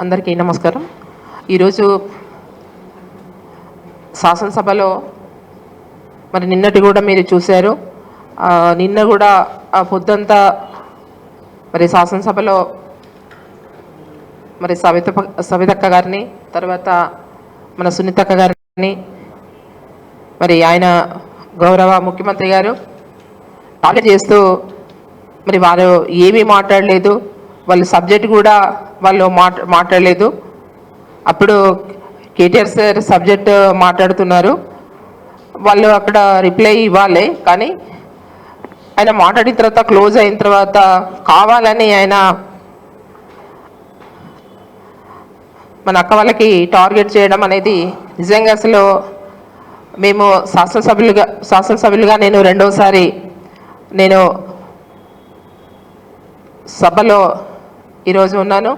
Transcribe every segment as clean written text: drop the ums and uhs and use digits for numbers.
అందరికీ నమస్కారం. ఈరోజు శాసనసభలో మరి నిన్నటి కూడా మీరు చూశారు. నిన్న కూడా ఆ పొద్దంతా మరి శాసనసభలో మరి సవితక్క గారిని, తర్వాత మన సునీతక్క గారిని, మరి ఆయన గౌరవ ముఖ్యమంత్రి గారు టార్గెట్ చేస్తూ మరి వారు ఏమీ మాట్లాడలేదు. వాళ్ళు సబ్జెక్ట్ కూడా వాళ్ళు మాట్లాడలేదు. అప్పుడు కేటీఆర్ సార్ సబ్జెక్ట్ మాట్లాడుతున్నారు, వాళ్ళు అక్కడ రిప్లై ఇవ్వాలి. కానీ ఆయన మాట్లాడిన తర్వాత క్లోజ్ అయిన తర్వాత కావాలని ఆయన మన అక్క వాళ్ళకి టార్గెట్ చేయడం అనేది నిజంగా అసలు మేము శాసనసభ్యులుగా నేను రెండోసారి నేను సభలో ఈరోజు ఉన్నాను.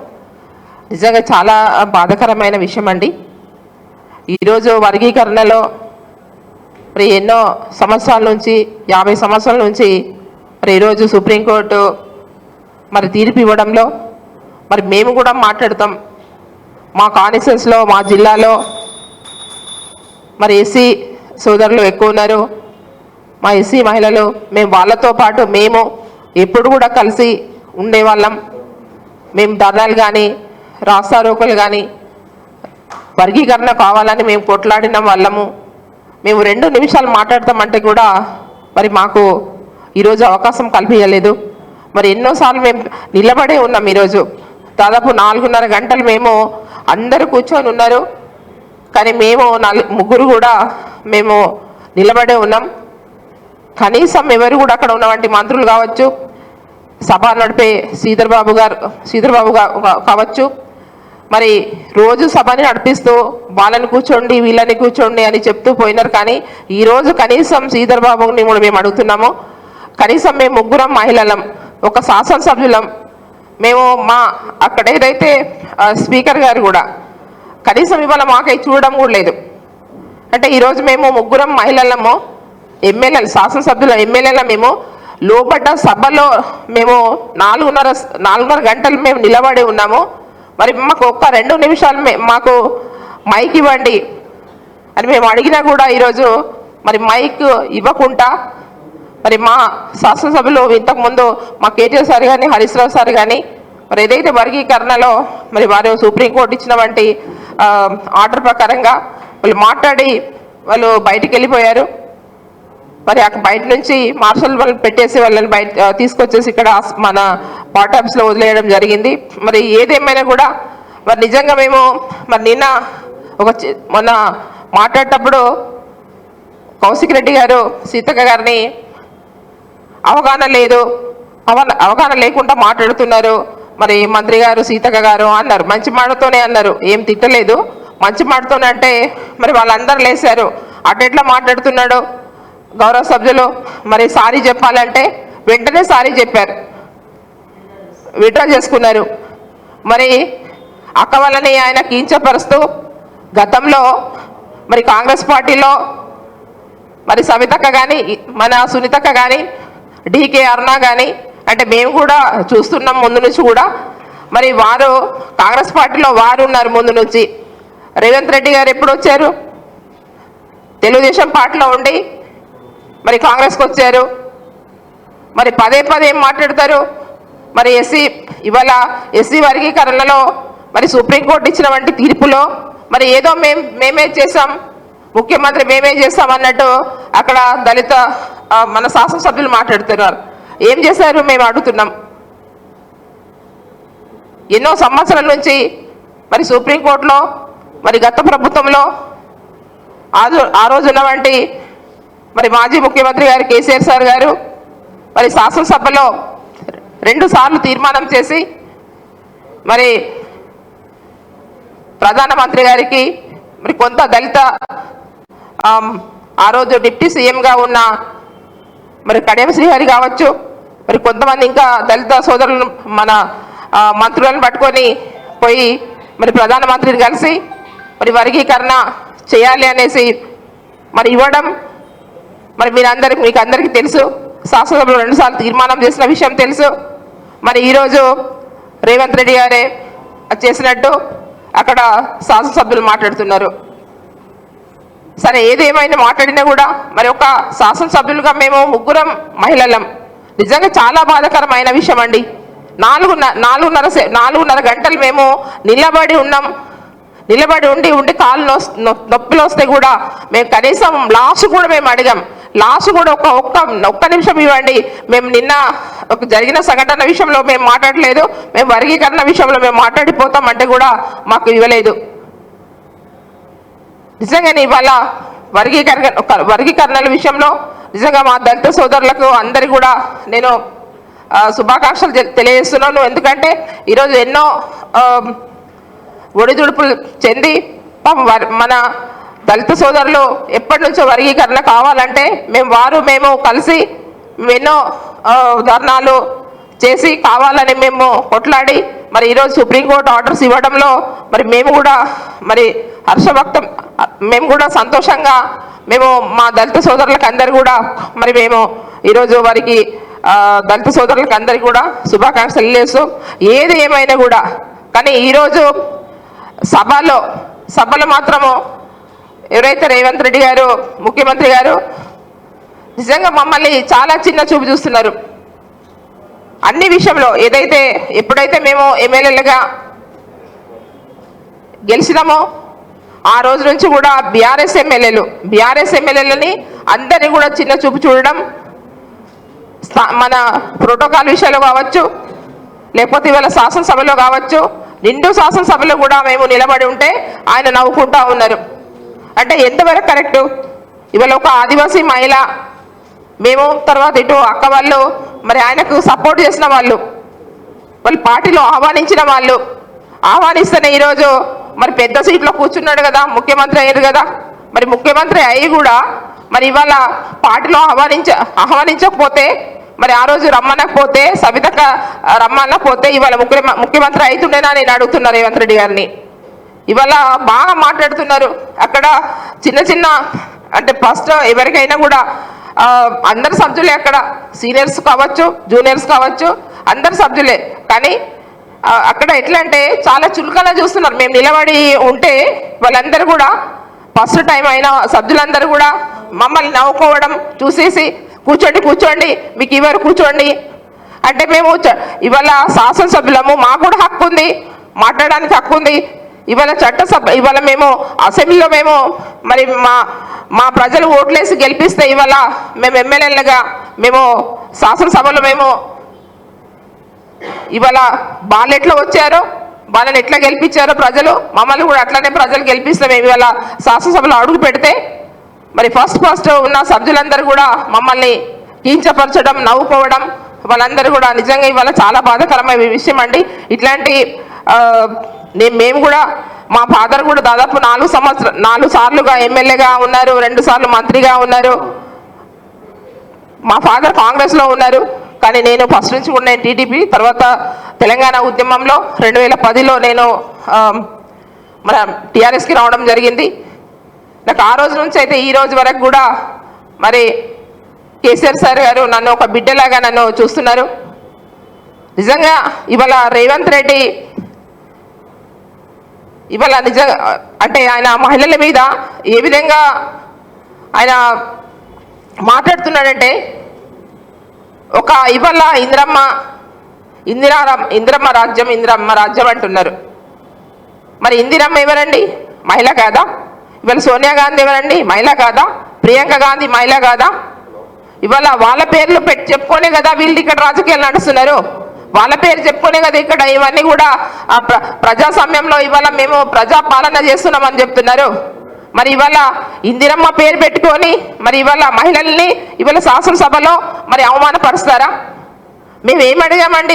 నిజంగా చాలా బాధాకరమైన విషయం అండి. ఈరోజు వర్గీకరణలో మరి ఎన్నో సంవత్సరాల నుంచి 50 సంవత్సరాల నుంచి మరి ఈరోజు సుప్రీంకోర్టు మరి తీర్పు ఇవ్వడంలో మరి మేము కూడా మాట్లాడతాం. మా కాన్స్టిట్యుయెన్సీలో మా జిల్లాలో మరి ఎస్సీ సోదరులు ఎక్కువ ఉన్నారు, మా ఎస్సీ మహిళలు. మేము వాళ్ళతో పాటు మేము ఎప్పుడు కూడా కలిసి ఉండేవాళ్ళం. మేము ధర్నాలు కానీ రాస్తారోకలు కానీ వర్గీకరణ కావాలని మేము కొట్లాడిన వాళ్ళము. మేము 2 నిమిషాలు మాట్లాడతామంటే కూడా మరి మాకు ఈరోజు అవకాశం కల్పించలేదు. మరి ఎన్నోసార్లు మేము నిలబడే ఉన్నాం. ఈరోజు దాదాపు 4:30 గంటలు మేము అందరూ కూర్చొని ఉన్నారు, కానీ మేము 3 కూడా మేము నిలబడే ఉన్నాం. కనీసం ఎవరు కూడా అక్కడ ఉన్నటువంటి మంత్రులు కావచ్చు, సభ నడిపే శ్రీధర్ బాబు కావచ్చు, మరి రోజు సభని నడిపిస్తూ వాళ్ళని కూర్చోండి వీళ్ళని కూర్చోండి అని చెప్తూ పోయినారు. కానీ ఈరోజు కనీసం శ్రీధర్ బాబుని కూడా మేము అడుగుతున్నాము. కనీసం మేము 3 మహిళలం, ఒక శాసనసభ్యులం. మేము మా అక్కడ ఏదైతే స్పీకర్ గారు కూడా కనీసం ఇవాళ మాకై చూడడం కూడా లేదు. అంటే ఈరోజు మేము 3 మహిళలము, ఎమ్మెల్యేలు, శాసనసభ్యుల ఎమ్మెల్యేల మేము లోపల సభలో మేము 4:30 గంటలు మేము నిలబడి ఉన్నాము. మరి మాకు ఒక్క 2 నిమిషాలు మాకు మైక్ ఇవ్వండి అని మేము అడిగినా కూడా ఈరోజు మరి మైక్ ఇవ్వకుండా మరి మా శాసనసభలో ఇంతకుముందు మా కేటీఆర్ సార్ కానీ హరీష్ రావు సార్ కానీ మరి ఏదైతే వర్గీకరణలో మరి వారు సుప్రీంకోర్టు ఇచ్చినటువంటి ఆర్డర్ ప్రకారంగా వాళ్ళు మాట్లాడి వాళ్ళు బయటికి వెళ్ళిపోయారు. మరి అక్కడ బయట నుంచి మార్షల్ వాళ్ళు పెట్టేసి వాళ్ళని బయట తీసుకొచ్చేసి ఇక్కడ మన పార్ట్ ఆఫీస్లో వదిలేయడం జరిగింది. మరి ఏదేమైనా కూడా మరి నిజంగా మేము మరి నిన్న మొన్న మాట్లాడేటప్పుడు కౌశిక్ రెడ్డి గారు సీతక్క గారిని అవగాహన లేకుండా మాట్లాడుతున్నారు మరి మంత్రి గారు సీతక్క గారు అన్నారు. మంచి మాటతోనే అన్నారు, ఏం తిట్టలేదు. మంచి మాటతోనే అంటే మరి వాళ్ళందరూ లేశారు. అటెట్లా మాట్లాడుతున్నాడు గౌరవ సభ్యులు. మరి సారీ చెప్పాలంటే వెంటనే సారీ చెప్పారు, విత్డ్రా చేసుకున్నారు. మరి అక్క వాళ్ళని ఆయన కించపరుస్తూ గతంలో మరి కాంగ్రెస్ పార్టీలో మరి సవితక్క కానీ మన సునీతక్క కానీ డీకే అరుణ కానీ అంటే మేము కూడా చూస్తున్నాం ముందు నుంచి కూడా. మరి వారు కాంగ్రెస్ పార్టీలో వారు ఉన్నారు ముందు నుంచి. రేవంత్ రెడ్డి గారు ఎప్పుడు వచ్చారు? తెలుగుదేశం పార్టీలో ఉండి మరి కాంగ్రెస్కి వచ్చారు. మరి పదే ఏం మాట్లాడతారు? మరి ఇవాళ ఎస్సీ వర్గీకరణలో మరి సుప్రీంకోర్టు ఇచ్చినటువంటి తీర్పులో మరి ఏదో మేమే చేసాం, ముఖ్యమంత్రి మేమే చేస్తాం అన్నట్టు అక్కడ దళిత మన శాసనసభ్యులు మాట్లాడుతున్నారు. ఏం చేశారు మేము అడుగుతున్నాం. ఎన్నో సంవత్సరాల నుంచి మరి సుప్రీంకోర్టులో మరి గత ప్రభుత్వంలో ఆ రోజు ఉన్నటువంటి మరి మాజీ ముఖ్యమంత్రి గారు కేసీఆర్ సార్ గారు మరి శాసనసభలో 2 సార్లు తీర్మానం చేసి మరి ప్రధానమంత్రి గారికి మరి కొంత దళిత ఆ రోజు డిప్యూటీ సీఎంగా ఉన్న మరి కడియం శ్రీహరి కావచ్చు, మరి కొంతమంది ఇంకా దళిత సోదరులను మన మంత్రులను పట్టుకొని పోయి మరి ప్రధానమంత్రిని కలిసి మరి వర్గీకరణ చేయాలి అనేసి మరి ఇవ్వడం మరి మీకు అందరికీ తెలుసు. శాసనసభలో 2 సార్లు తీర్మానం చేసిన విషయం తెలుసు. మరి ఈరోజు రేవంత్ రెడ్డి గారే చేసినట్టు అక్కడ శాసనసభ్యులు మాట్లాడుతున్నారు. సరే ఏదేమైనా మాట్లాడినా కూడా మరి ఒక శాసనసభ్యులుగా మేము ముగ్గురం మహిళలం. నిజంగా చాలా బాధాకరమైన విషయం అండి. 4:30 గంటలు మేము నిలబడి ఉండి కాళ్ళు నొప్పులు వస్తే కూడా మేము కనీసం లాస్ట్ కూడా మేము అడిగాం. లాస్ట్ కూడా ఒక్క నిమిషం ఇవ్వండి, మేము నిన్న ఒక జరిగిన సంఘటన విషయంలో మేము మాట్లాడలేదు, మేము వర్గీకరణ విషయంలో మేము మాట్లాడిపోతాం అంటే కూడా మాకు ఇవ్వలేదు. నిజంగానే ఇవాళ వర్గీకరణల విషయంలో నిజంగా మా దళిత సోదరులకు అందరి కూడా నేను శుభాకాంక్షలు తెలియజేస్తున్నాను. ఎందుకంటే ఈరోజు ఎన్నో ఒడిదుడుపులు చెంది మన దళిత సోదరులు ఎప్పటి నుంచో వర్గీకరణ కావాలంటే మేము కలిసి ఎన్నో ధర్నాలు చేసి కావాలని మేము కొట్లాడి మరి ఈరోజు సుప్రీంకోర్టు ఆర్డర్స్ ఇవ్వడంలో మరి మేము కూడా సంతోషంగా మేము మా దళిత సోదరులకు అందరు కూడా మరి మేము ఈరోజు వారికి దళిత సోదరులకు అందరికీ కూడా శుభాకాంక్షలు తెలియజేస్తూ ఏది ఏమైనా కూడా కానీ ఈరోజు సభలో మాత్రము ఎవరైతే రేవంత్ రెడ్డి గారు ముఖ్యమంత్రి గారు నిజంగా మమ్మల్ని చాలా చిన్న చూపు చూస్తున్నారు అన్ని విషయంలో. ఎప్పుడైతే మేము ఎమ్మెల్యేలుగా గెలిచినామో ఆ రోజు నుంచి కూడా బీఆర్ఎస్ ఎమ్మెల్యేలని అందరినీ కూడా చిన్న చూపు చూడడం, మన ప్రోటోకాల్ విషయాలు కావచ్చు, లేకపోతే ఇవాళ శాసనసభలో కావచ్చు, నిండు శాసనసభలో కూడా మేము నిలబడి ఉంటే ఆయన నవ్వుకుంటా ఉన్నారు. అంటే ఎంతవరకు కరెక్టు? ఇవాళ ఒక ఆదివాసీ మహిళ మేము తర్వాత ఇటు అక్క వాళ్ళు మరి ఆయనకు సపోర్ట్ చేసిన వాళ్ళు పార్టీలో ఆహ్వానించిన వాళ్ళు ఆహ్వానిస్తేనే ఈరోజు మరి పెద్ద సీట్లో కూర్చున్నాడు కదా, ముఖ్యమంత్రి అయ్యారు కదా. మరి ముఖ్యమంత్రి అయ్యి కూడా మరి ఇవాళ పార్టీలో ఆహ్వానించకపోతే మరి ఆ రోజు రమ్మనకపోతే సవితక్క రమ్మనకపోతే ఇవాళ ముఖ్యమంత్రి అవుతుండేనా నేను అడుగుతున్నా రేవంత్ రెడ్డి గారిని. ఇవాళ బాగా మాట్లాడుతున్నారు అక్కడ చిన్న అంటే ఫస్ట్ ఎవరికైనా కూడా అందరు సభ్యులే, అక్కడ సీనియర్స్ కావచ్చు జూనియర్స్ కావచ్చు అందరు సభ్యులే. కానీ అక్కడ ఎట్లా అంటే చాలా చులకన చూస్తున్నారు. మేము నిలబడి ఉంటే వాళ్ళందరూ కూడా ఫస్ట్ టైం అయిన సభ్యులందరూ కూడా మమ్మల్ని నవ్వుకోవడం చూసేసి కూర్చోండి మీకు ఇవ్వరు కూర్చోండి అంటే మేము ఇవాళ శాసనసభ్యులము, మాకు కూడా హక్కు ఉంది, మాట్లాడడానికి హక్కు ఉంది. ఇవాళ మేము అసెంబ్లీలో మేము మరి మా ప్రజలు ఓట్లేసి గెలిపిస్తే ఇవాళ మేము ఎమ్మెల్యేలుగా మేము శాసనసభలో మేము ఇవాళ వాళ్ళు ఎట్లా వచ్చారో వాళ్ళని ఎట్లా గెలిపించారో ప్రజలు మమ్మల్ని కూడా అట్లానే ప్రజలు గెలిపిస్తే మేము ఇవాళ శాసనసభలో అడుగు పెడితే మరి ఫస్ట్ ఉన్న సభ్యులందరూ కూడా మమ్మల్ని కించపరచడం నవ్వుకోవడం వాళ్ళందరూ కూడా నిజంగా ఇవాళ చాలా బాధాకరమైన విషయం అండి. ఇట్లాంటి మేము కూడా మా ఫాదర్ కూడా దాదాపు 4 సార్లుగా ఎమ్మెల్యేగా ఉన్నారు, 2 సార్లు మంత్రిగా ఉన్నారు. మా ఫాదర్ కాంగ్రెస్లో ఉన్నారు, కానీ నేను ఫస్ట్ నుంచి కూడా నేను టీడీపీ, తర్వాత తెలంగాణ ఉద్యమంలో 2010లో నేను మన టీఆర్ఎస్కి రావడం జరిగింది. నాకు ఆ రోజు నుంచి అయితే ఈ రోజు వరకు కూడా మరి కేసీఆర్ సార్ గారు నన్ను ఒక బిడ్డలాగా నన్ను చూస్తున్నారు. నిజంగా ఇవాళ రేవంత్ రెడ్డి ఇవాళ నిజంగా అంటే ఆయన మహిళల మీద ఏ విధంగా ఆయన మాట్లాడుతున్నాడంటే ఇవాళ ఇందిరమ్మ రాజ్యం అంటున్నారు. మరి ఇందిరమ్మ ఎవరండి? మహిళ కాదా? ఇవాళ సోనియా గాంధీ ఎవరండి? మహిళ కాదా? ప్రియాంక గాంధీ మహిళ కాదా? ఇవాళ వాళ్ళ పేర్లు చెప్పుకోనే కదా వీళ్ళు ఇక్కడ రాజకీయాలు నడుస్తున్నారు. వాళ్ళ పేరు చెప్పుకునే కదా ఇక్కడ ఇవన్నీ కూడా ప్రజాస్వామ్యంలో ఇవాళ మేము ప్రజాపాలన చేస్తున్నామని చెప్తున్నారు. మరి ఇవాళ ఇందిరమ్మ పేరు పెట్టుకొని మరి ఇవాళ మహిళల్ని ఇవాళ శాసనసభలో మరి అవమానపరుస్తారా? మేము ఏమడిగామండి?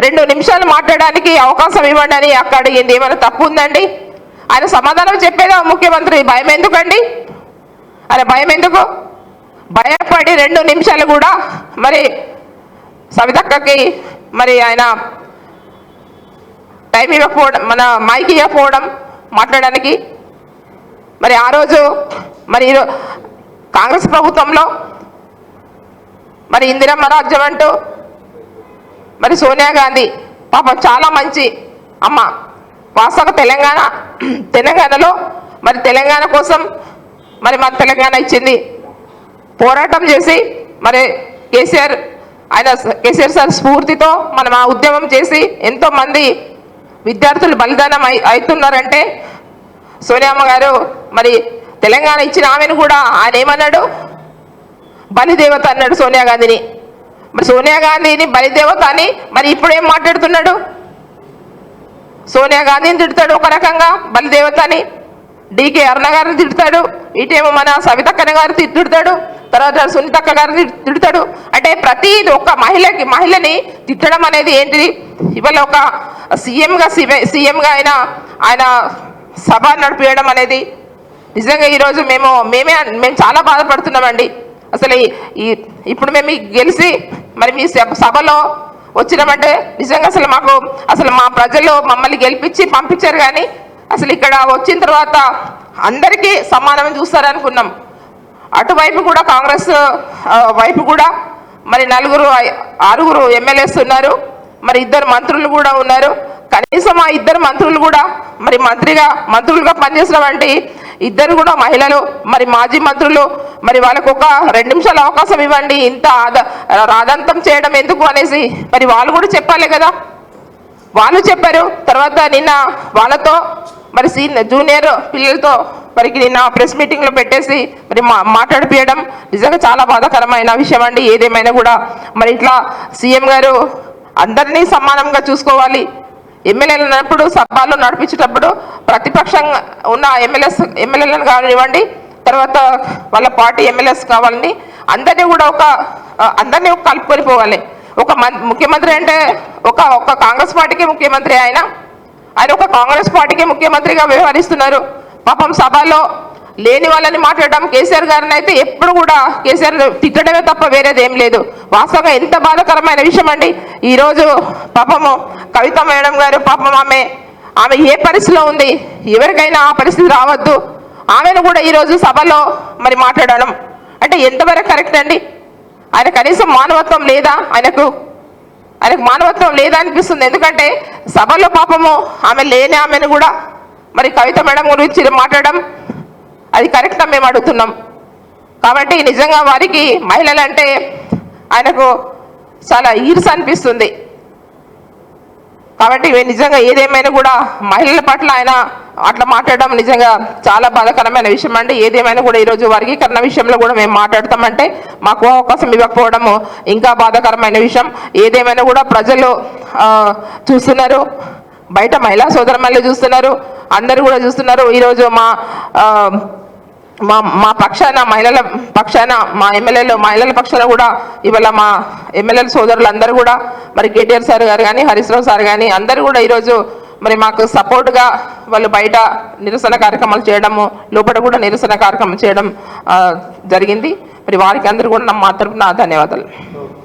2 నిమిషాలు మాట్లాడడానికి అవకాశం ఇవ్వండి అని అక్కడ అడిగింది. ఏమైనా తప్పు ఉందండి? ఆయన సమాధానం చెప్పేదా ముఖ్యమంత్రి? భయం ఎందుకండి? అరే భయం ఎందుకు? భయపడి 2 నిమిషాలు కూడా మరి సవితక్కకి మరి ఆయన టైం ఇవ్వకపోవడం, మన మైక్ ఇవ్వకపోవడం మాట్లాడడానికి. మరి ఆ రోజు మరి కాంగ్రెస్ ప్రభుత్వంలో మరి ఇందిరమ్మ రాజ్యం అంటూ మరి సోనియా గాంధీ పాపం చాలా మంచి అమ్మ, వాస్తవంగా తెలంగాణలో మరి తెలంగాణ కోసం మరి మన తెలంగాణ ఇచ్చింది పోరాటం చేసి మరి కేసీఆర్ సార్ స్ఫూర్తితో మనం ఆ ఉద్యమం చేసి ఎంతోమంది విద్యార్థులు బలిదానం అవుతున్నారంటే సోనియమ్మ గారు మరి తెలంగాణ ఇచ్చిన ఆమెను కూడా ఆయన ఏమన్నాడు, బలిదేవత అన్నాడు సోనియా గాంధీని. మరి సోనియా గాంధీని బలిదేవత అని మరి ఇప్పుడు ఏం మాట్లాడుతున్నాడు, సోనియా గాంధీని తిడతాడు ఒక రకంగా బలిదేవత అని, డికే అరుణ గారిని తిడతాడు, ఇటేమో మన సవితక్కన గారు తిడతాడు, తర్వాత సునీతక్క గారిని తిడతాడు. అంటే ప్రతి ఒక్క మహిళని తిట్టడం అనేది ఏంటిది? ఇవాళ ఒక సీఎంగా ఆయన సభ నడిపించడం అనేది నిజంగా ఈరోజు మేము చాలా బాధపడుతున్నామండి. అసలు ఇప్పుడు మేము గెలిచి మరి మీ సభలో వచ్చినామంటే నిజంగా అసలు మా ప్రజలు మమ్మల్ని గెలిపించి పంపించారు, కానీ అసలు ఇక్కడ వచ్చిన తర్వాత అందరికీ సమానం చూస్తారనుకున్నాం. అటువైపు కూడా కాంగ్రెస్ వైపు కూడా మరి 6 ఎమ్మెల్యేస్ ఉన్నారు, మరి 2 మంత్రులు కూడా ఉన్నారు. కనీసం ఆ 2 మంత్రులు కూడా మరి మంత్రులుగా పనిచేసినటువంటి 2 కూడా మహిళలు, మరి మాజీ మంత్రులు, మరి వాళ్ళకు ఒక 2 నిమిషాల అవకాశం ఇవ్వండి, ఇంత రాదంతం చేయడం ఎందుకు అనేసి మరి వాళ్ళు కూడా చెప్పాలి కదా. వాళ్ళు చెప్పారు. తర్వాత నిన్న వాళ్ళతో మరి జూనియర్ పిల్లలతో మరి నిన్న ప్రెస్ మీటింగ్లో పెట్టేసి మరి మాట్లాడిపియడం నిజంగా చాలా బాధాకరమైన విషయం అండి. ఏదేమైనా కూడా మరి ఇట్లా సీఎం గారు అందరినీ సమానంగా చూసుకోవాలి. ఎమ్మెల్యేలు ఉన్నప్పుడు సభలో నడిపించేటప్పుడు ప్రతిపక్షంగా ఉన్న ఎమ్మెల్యేలను కానివ్వండి, తర్వాత వాళ్ళ పార్టీ ఎమ్మెల్యేస్ కావాలని అందరినీ కూడా అందరినీ కలుపుకొని పోవాలి. ఒక ముఖ్యమంత్రి అంటే ఒక కాంగ్రెస్ పార్టీకి ముఖ్యమంత్రి, ఆయన ఒక కాంగ్రెస్ పార్టీకి ముఖ్యమంత్రిగా వ్యవహరిస్తున్నారు. పాపం సభలో లేని వాళ్ళని మాట్లాడడం, కేసీఆర్ గారిని అయితే ఎప్పుడు కూడా కేసీఆర్ తిట్టడమే తప్ప వేరేది ఏం లేదు. వాస్తవంగా ఎంత బాధాకరమైన విషయం అండి. ఈరోజు పాపము కవిత మేడం గారు పాపం ఆమె ఏ పరిస్థితిలో ఉంది, ఎవరికైనా ఆ పరిస్థితి రావద్దు, ఆమెను కూడా ఈరోజు సభలో మరి మాట్లాడడం అంటే ఎంతవరకు కరెక్ట్ అండి? ఆయన కనీసం మానవత్వం లేదా? ఆయనకు మానవత్వం లేదా అనిపిస్తుంది. ఎందుకంటే సభలో పాపము ఆమెను కూడా మరి కవిత మేడం గురించి మాట్లాడడం అది కరెక్టా మేము అడుగుతున్నాం. కాబట్టి నిజంగా వారికి మహిళలంటే ఆయనకు చాలా ఈర్ష అనిపిస్తుంది. కాబట్టి నిజంగా ఏదేమైనా కూడా మహిళల పట్ల ఆయన అట్లా మాట్లాడడం నిజంగా చాలా బాధాకరమైన విషయం అండి. ఏదేమైనా కూడా ఈరోజు వర్గీకరణ విషయంలో కూడా మేము మాట్లాడతామంటే మాకు అవకాశం ఇవ్వకపోవడము ఇంకా బాధాకరమైన విషయం. ఏదేమైనా కూడా ప్రజలు చూస్తున్నారు, బయట మహిళా సోదరులు చూస్తున్నారు, అందరూ కూడా చూస్తున్నారు. ఈరోజు మా పక్షాన మహిళల పక్షాన మా ఎమ్మెల్యేలు మహిళల పక్షాన కూడా ఇవాళ మా ఎమ్మెల్యేల సోదరులు అందరూ కూడా మరి కేటీఆర్ సార్ గారు కానీ హరీష్ రావు సార్ కానీ అందరూ కూడా ఈరోజు మరి మాకు సపోర్ట్గా వాళ్ళు బయట నిరసన కార్యక్రమాలు చేయడము, లోపల కూడా నిరసన కార్యక్రమం చేయడం జరిగింది. మరి వారికి అందరూ కూడా మా తరపున ధన్యవాదాలు.